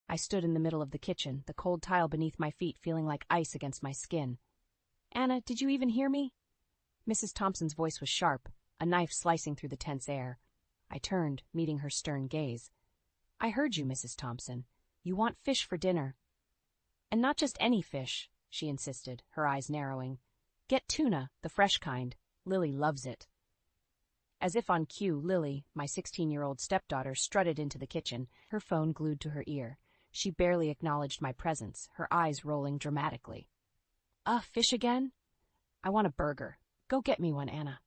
I stood in the middle of the kitchen, the cold tile beneath my feet feeling like ice against my skin. "Anna, did you even hear me?" Mrs. Thompson's voice was sharp, a knife slicing through the tense air. I turned, meeting her stern gaze. "I heard you, Mrs. Thompson. You want fish for dinner." "And not just any fish," she insisted, her eyes narrowing. "Get tuna, the fresh kind. Lily loves it." As if on cue, Lily, my 16-year-old stepdaughter, strutted into the kitchen, her phone glued to her ear. She barely acknowledged my presence, her eyes rolling dramatically. Fish again? I want a burger. Go get me one, Anna."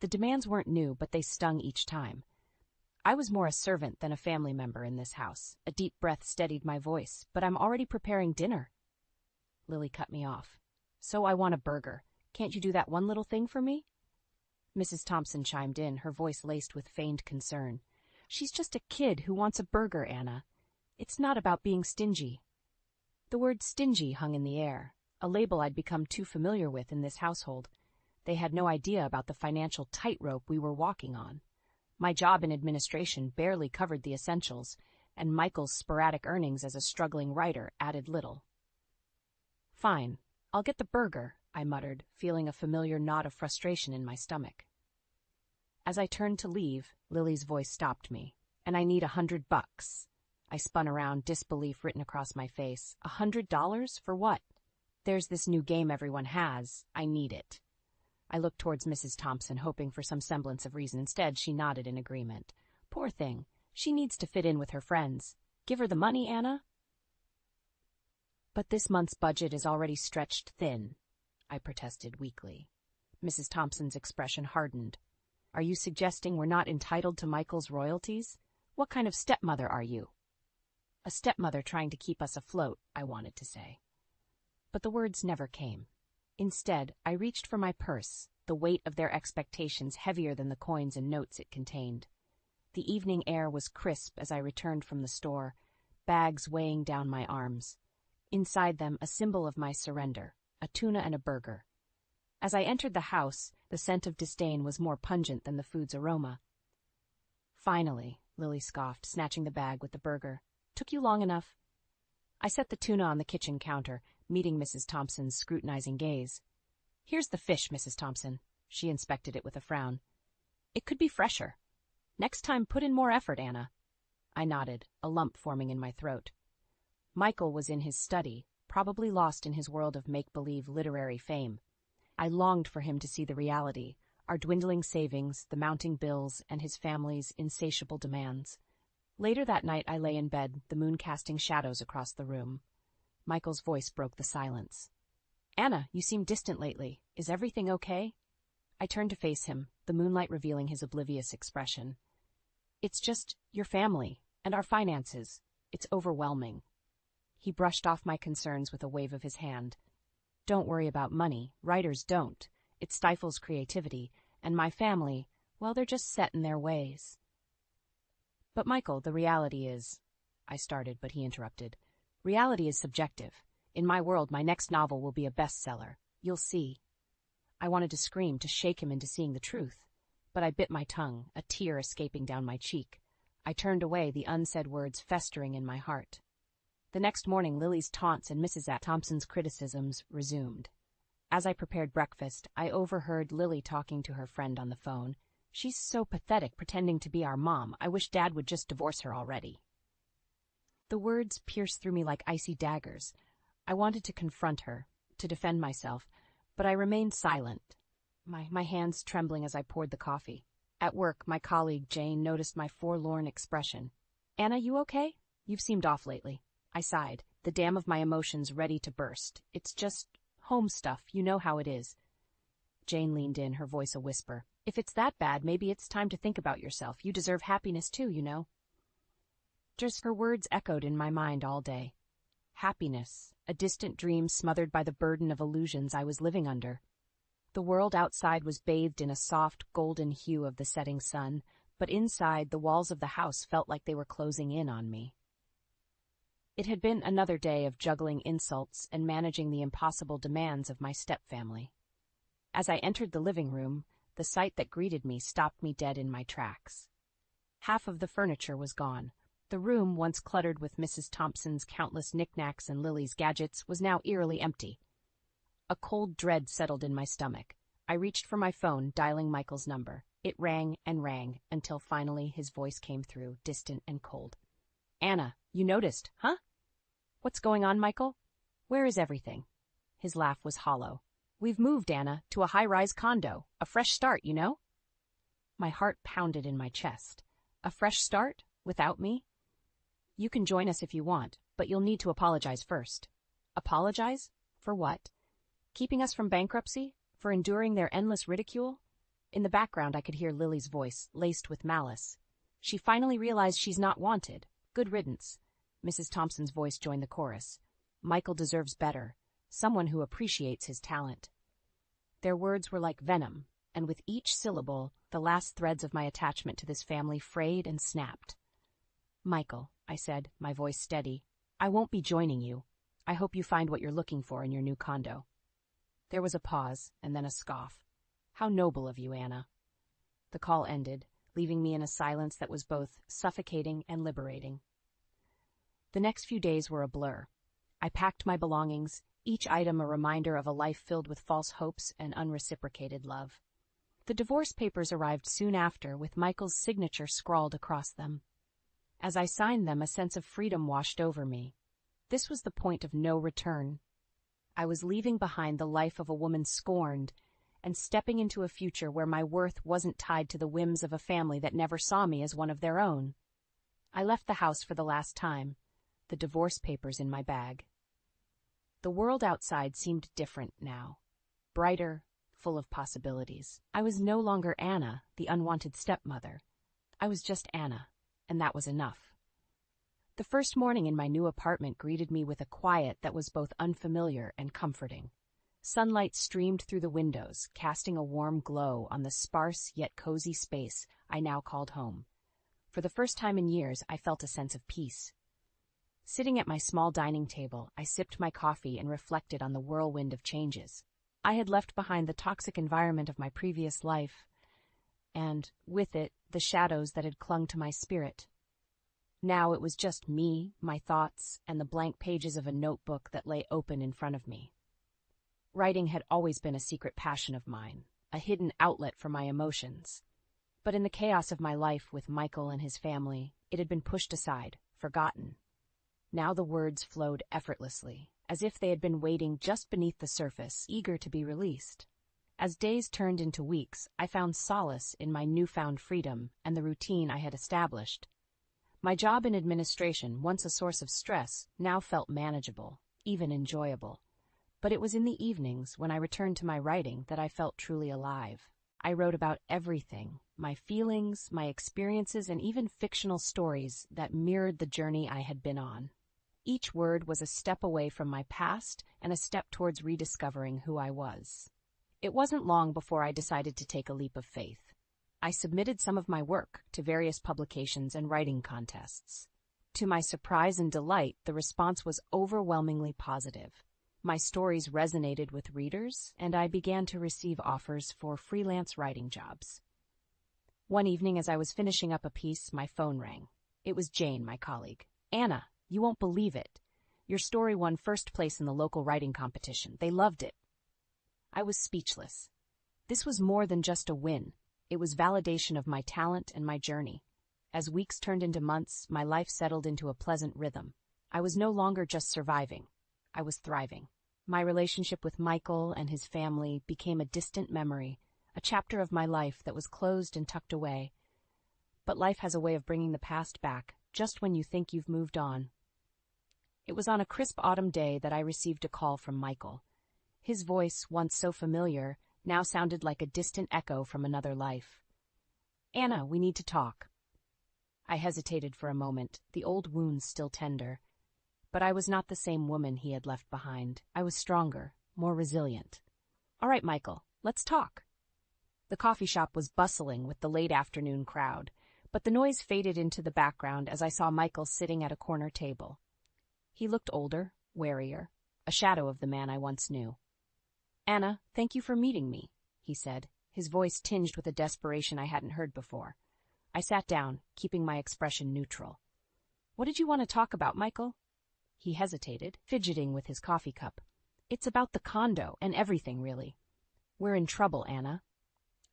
The demands weren't new, but they stung each time. I was more a servant than a family member in this house. A deep breath steadied my voice. "But I'm already preparing dinner." Lily cut me off. "So I want a burger. Can't you do that one little thing for me?" Mrs. Thompson chimed in, her voice laced with feigned concern. "She's just a kid who wants a burger, Anna. It's not about being stingy." The word stingy hung in the air, a label I'd become too familiar with in this household. They had no idea about the financial tightrope we were walking on. My job in administration barely covered the essentials, and Michael's sporadic earnings as a struggling writer added little. "Fine, I'll get the burger," I muttered, feeling a familiar knot of frustration in my stomach. As I turned to leave, Lily's voice stopped me. "And I need $100. I spun around, disbelief written across my face. $100? For what? "There's this new game everyone has. I need it." I looked towards Mrs. Thompson, hoping for some semblance of reason. Instead, she nodded in agreement. "Poor thing. She needs to fit in with her friends. Give her the money, Anna." "But this month's budget is already stretched thin," I protested weakly. Mrs. Thompson's expression hardened. "Are you suggesting we're not entitled to Michael's royalties? What kind of stepmother are you?" "A stepmother trying to keep us afloat," I wanted to say. But the words never came. Instead, I reached for my purse, the weight of their expectations heavier than the coins and notes it contained. The evening air was crisp as I returned from the store, bags weighing down my arms. Inside them, a symbol of my surrender, a tuna and a burger. As I entered the house, the scent of disdain was more pungent than the food's aroma. "Finally," Lily scoffed, snatching the bag with the burger. "Took you long enough?" I set the tuna on the kitchen counter, meeting Mrs. Thompson's scrutinizing gaze. "Here's the fish, Mrs. Thompson." She inspected it with a frown. "It could be fresher. Next time, put in more effort, Anna." I nodded, a lump forming in my throat. Michael was in his study, probably lost in his world of make-believe literary fame. I longed for him to see the reality, our dwindling savings, the mounting bills, and his family's insatiable demands. Later that night I lay in bed, the moon casting shadows across the room. Michael's voice broke the silence. "Anna, you seem distant lately. Is everything okay?" I turned to face him, the moonlight revealing his oblivious expression. "It's just your family, and our finances. It's overwhelming." He brushed off my concerns with a wave of his hand. "Don't worry about money. Writers don't. It stifles creativity, and my family, well, they're just set in their ways." "But Michael, the reality is—" I started, but he interrupted. "Reality is subjective. In my world, my next novel will be a bestseller. You'll see." I wanted to scream, to shake him into seeing the truth. But I bit my tongue, a tear escaping down my cheek. I turned away, the unsaid words festering in my heart. The next morning, Lily's taunts and Mrs. Thompson's criticisms resumed. As I prepared breakfast, I overheard Lily talking to her friend on the phone. "She's so pathetic, pretending to be our mom. I wish Dad would just divorce her already." The words pierced through me like icy daggers. I wanted to confront her, to defend myself, but I remained silent, my hands trembling as I poured the coffee. At work, my colleague Jane noticed my forlorn expression. "Anna, you okay? You've seemed off lately." I sighed, the dam of my emotions ready to burst. "It's just home stuff. You know how it is." Jane leaned in, her voice a whisper. "If it's that bad, maybe it's time to think about yourself. You deserve happiness too, you know." Just her words echoed in my mind all day. Happiness, a distant dream smothered by the burden of illusions I was living under. The world outside was bathed in a soft, golden hue of the setting sun, but inside, the walls of the house felt like they were closing in on me. It had been another day of juggling insults and managing the impossible demands of my stepfamily. As I entered the living room, the sight that greeted me stopped me dead in my tracks. Half of the furniture was gone. The room, once cluttered with Mrs. Thompson's countless knickknacks and Lily's gadgets, was now eerily empty. A cold dread settled in my stomach. I reached for my phone, dialing Michael's number. It rang and rang, until finally his voice came through, distant and cold. "Anna, you noticed, huh?" "What's going on, Michael? Where is everything?" His laugh was hollow. "We've moved, Anna, to a high-rise condo. A fresh start, you know?" My heart pounded in my chest. A fresh start? Without me? "You can join us if you want, but you'll need to apologize first." "Apologize? For what? Keeping us from bankruptcy? For enduring their endless ridicule?" In the background, I could hear Lily's voice, laced with malice. "She finally realized she's not wanted. Good riddance." Mrs. Thompson's voice joined the chorus. "Michael deserves better. Someone who appreciates his talent." Their words were like venom, and with each syllable, the last threads of my attachment to this family frayed and snapped. "Michael," I said, my voice steady, "I won't be joining you. I hope you find what you're looking for in your new condo." There was a pause, and then a scoff. "How noble of you, Anna." The call ended, leaving me in a silence that was both suffocating and liberating. The next few days were a blur. I packed my belongings, each item a reminder of a life filled with false hopes and unreciprocated love. The divorce papers arrived soon after, with Michael's signature scrawled across them. As I signed them, a sense of freedom washed over me. This was the point of no return. I was leaving behind the life of a woman scorned, and stepping into a future where my worth wasn't tied to the whims of a family that never saw me as one of their own. I left the house for the last time, the divorce papers in my bag. The world outside seemed different now, brighter, full of possibilities. I was no longer Anna, the unwanted stepmother. I was just Anna, and that was enough. The first morning in my new apartment greeted me with a quiet that was both unfamiliar and comforting. Sunlight streamed through the windows, casting a warm glow on the sparse yet cozy space I now called home. For the first time in years, I felt a sense of peace. Sitting at my small dining table, I sipped my coffee and reflected on the whirlwind of changes. I had left behind the toxic environment of my previous life, and, with it, the shadows that had clung to my spirit. Now it was just me, my thoughts, and the blank pages of a notebook that lay open in front of me. Writing had always been a secret passion of mine, a hidden outlet for my emotions. But in the chaos of my life with Michael and his family, it had been pushed aside, forgotten. Now the words flowed effortlessly, as if they had been waiting just beneath the surface, eager to be released. As days turned into weeks, I found solace in my newfound freedom and the routine I had established. My job in administration, once a source of stress, now felt manageable, even enjoyable. But it was in the evenings, when I returned to my writing, that I felt truly alive. I wrote about everything, my feelings, my experiences, and even fictional stories that mirrored the journey I had been on. Each word was a step away from my past and a step towards rediscovering who I was. It wasn't long before I decided to take a leap of faith. I submitted some of my work to various publications and writing contests. To my surprise and delight, the response was overwhelmingly positive. My stories resonated with readers, and I began to receive offers for freelance writing jobs. One evening, as I was finishing up a piece, my phone rang. It was Jane, my colleague. "Anna, you won't believe it. Your story won first place in the local writing competition. They loved it." I was speechless. This was more than just a win. It was validation of my talent and my journey. As weeks turned into months, my life settled into a pleasant rhythm. I was no longer just surviving. I was thriving. My relationship with Michael and his family became a distant memory, a chapter of my life that was closed and tucked away. But life has a way of bringing the past back, just when you think you've moved on. It was on a crisp autumn day that I received a call from Michael. His voice, once so familiar, now sounded like a distant echo from another life. "Anna, we need to talk." I hesitated for a moment, the old wounds still tender. But I was not the same woman he had left behind. I was stronger, more resilient. "All right, Michael, let's talk." The coffee shop was bustling with the late afternoon crowd, but the noise faded into the background as I saw Michael sitting at a corner table. He looked older, warier, a shadow of the man I once knew. "Anna, thank you for meeting me," he said, his voice tinged with a desperation I hadn't heard before. I sat down, keeping my expression neutral. What did you want to talk about, Michael? He hesitated, fidgeting with his coffee cup. It's about the condo and everything, really. We're in trouble, Anna.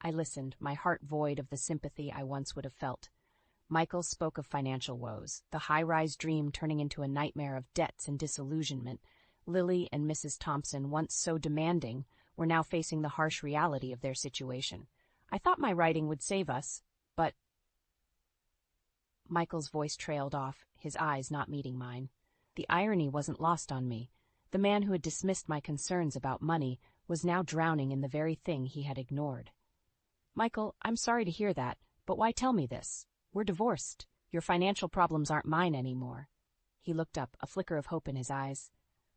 I listened, my heart void of the sympathy I once would have felt. Michael spoke of financial woes, the high-rise dream turning into a nightmare of debts and disillusionment. Lily and Mrs. Thompson, once so demanding, were now facing the harsh reality of their situation. I thought my writing would save us, but... Michael's voice trailed off, his eyes not meeting mine. The irony wasn't lost on me. The man who had dismissed my concerns about money was now drowning in the very thing he had ignored. Michael, I'm sorry to hear that, but why tell me this? We're divorced. Your financial problems aren't mine anymore. He looked up, a flicker of hope in his eyes.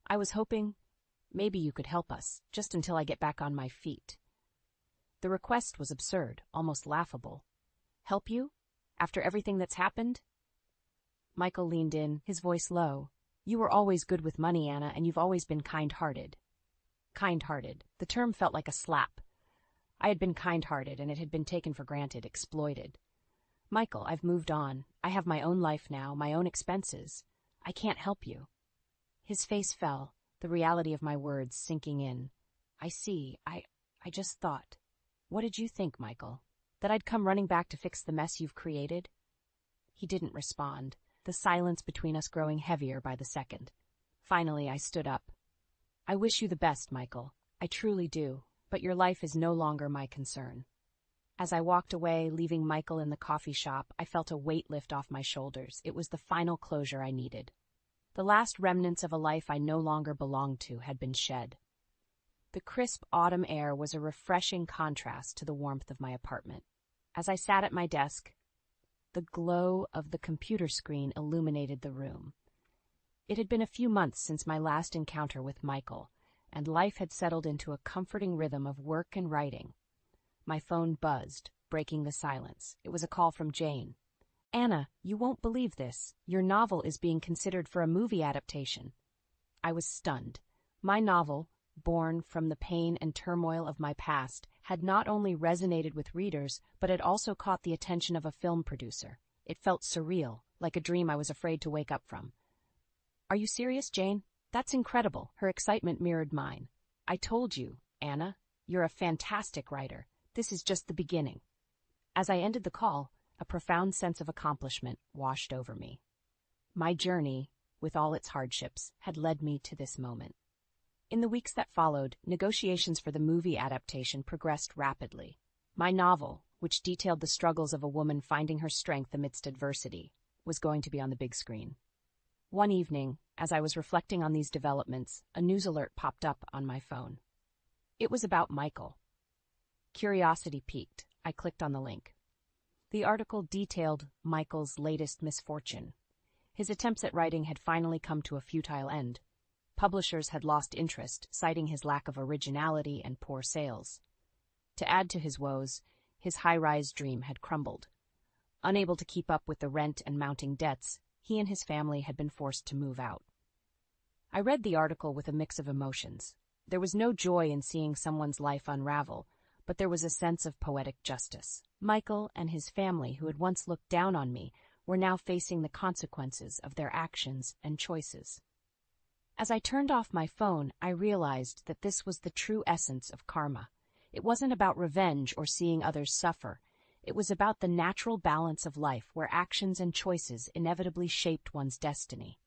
I was hoping maybe you could help us, just until I get back on my feet. The request was absurd, almost laughable. Help you? After everything that's happened? Michael leaned in, his voice low. You were always good with money, Anna, and you've always been kind-hearted. Kind-hearted. The term felt like a slap. I had been kind-hearted, and it had been taken for granted, exploited. Michael, I've moved on. I have my own life now, my own expenses. I can't help you. His face fell, the reality of my words sinking in. I see. I just thought. What did you think, Michael? That I'd come running back to fix the mess you've created? He didn't respond, the silence between us growing heavier by the second. Finally, I stood up. I wish you the best, Michael. I truly do, but your life is no longer my concern. As I walked away, leaving Michael in the coffee shop, I felt a weight lift off my shoulders. It was the final closure I needed. The last remnants of a life I no longer belonged to had been shed. The crisp autumn air was a refreshing contrast to the warmth of my apartment. As I sat at my desk, the glow of the computer screen illuminated the room. It had been a few months since my last encounter with Michael, and life had settled into a comforting rhythm of work and writing. My phone buzzed, breaking the silence. It was a call from Jane. Anna, you won't believe this. Your novel is being considered for a movie adaptation. I was stunned. My novel, born from the pain and turmoil of my past, had not only resonated with readers, but had also caught the attention of a film producer. It felt surreal, like a dream I was afraid to wake up from. Are you serious, Jane? That's incredible. Her excitement mirrored mine. I told you, Anna, you're a fantastic writer. This is just the beginning. As I ended the call, a profound sense of accomplishment washed over me. My journey, with all its hardships, had led me to this moment. In the weeks that followed, negotiations for the movie adaptation progressed rapidly. My novel, which detailed the struggles of a woman finding her strength amidst adversity, was going to be on the big screen. One evening, as I was reflecting on these developments, a news alert popped up on my phone. It was about Michael. Curiosity piqued. I clicked on the link. The article detailed Michael's latest misfortune. His attempts at writing had finally come to a futile end. Publishers had lost interest, citing his lack of originality and poor sales. To add to his woes, his high-rise dream had crumbled. Unable to keep up with the rent and mounting debts, he and his family had been forced to move out. I read the article with a mix of emotions. There was no joy in seeing someone's life unravel, but there was a sense of poetic justice. Michael and his family, who had once looked down on me, were now facing the consequences of their actions and choices. As I turned off my phone, I realized that this was the true essence of karma. It wasn't about revenge or seeing others suffer. It was about the natural balance of life where actions and choices inevitably shaped one's destiny.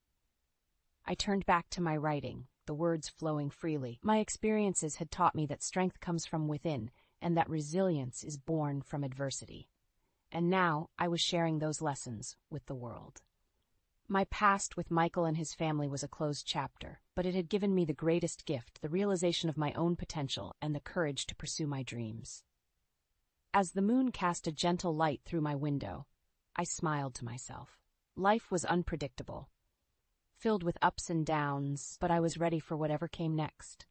I turned back to my writing, the words flowing freely. My experiences had taught me that strength comes from within, and that resilience is born from adversity. And now I was sharing those lessons with the world. My past with Michael and his family was a closed chapter, but it had given me the greatest gift, the realization of my own potential and the courage to pursue my dreams. As the moon cast a gentle light through my window, I smiled to myself. Life was unpredictable, filled with ups and downs, but I was ready for whatever came next.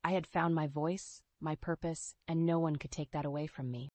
I had found my voice, my purpose, and no one could take that away from me.